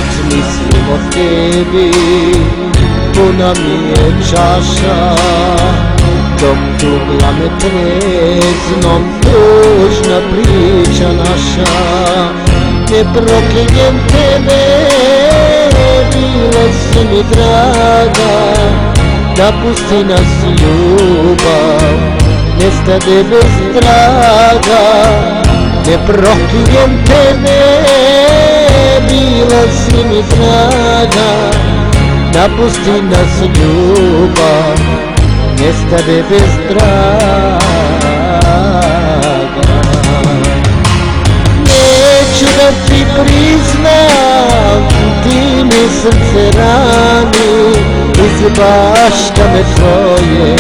kad mislim o tebi, puna mi je čaša, dok tugla me treznom tužna priča naša. Ne proklinjem tebe, bila si mi draga, napusti nas ljubav, nestade bez traga. Ne proklinjem tebe, bila si mi draga, napusti nas ljubav, nestade bez traga. Neću da ti priznam, ti mi srce rani, izbaška me tvoje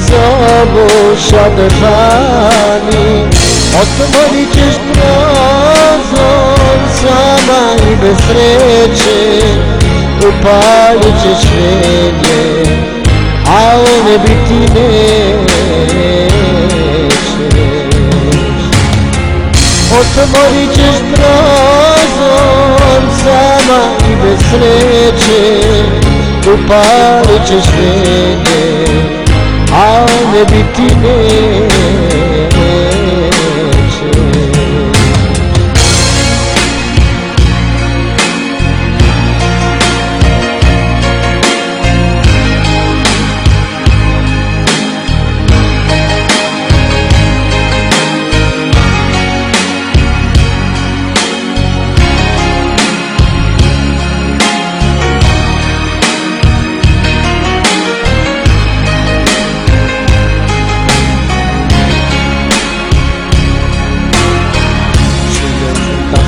zovu šadržani. Otvorit ćeš prozor sama i bez sreće, upalit ćeš venje, a one biti nećeš. Otvorit ćeš prozor sama i bez sreće, upalit ćeš venje, a one biti nećeš.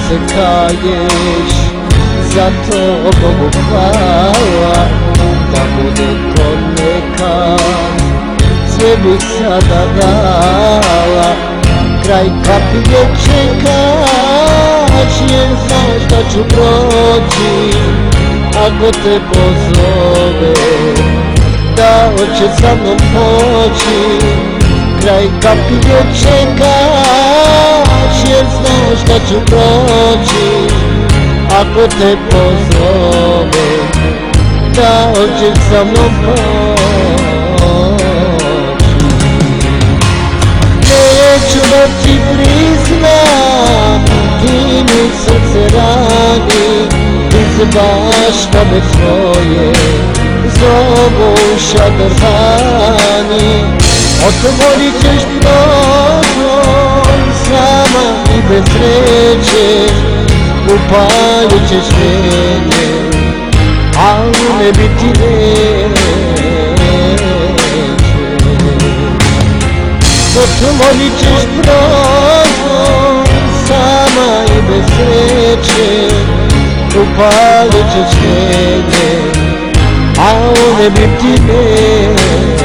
Se kaješ, zato Bogu hvala, da bude ko nekad, sve bih sada dala. Kraj kapije čekaš, jer znaš da ću proći, ako te pozove, da hoće sa mnom poći. Kraj kapije čekaš, jer znaš da ću proći, ako te pozove, da hoćeš sa mnom poći. Neću da ti priznam, ti mi srce rani, izbaška me tvoje zovu šadržani. Otvorit ćeš prozor sama i bez sreće, upalit ćeš venje, a ne biti neće. Otvorit ćeš prozor sama i bez sreće, upalit ćeš venje, a ne biti neće.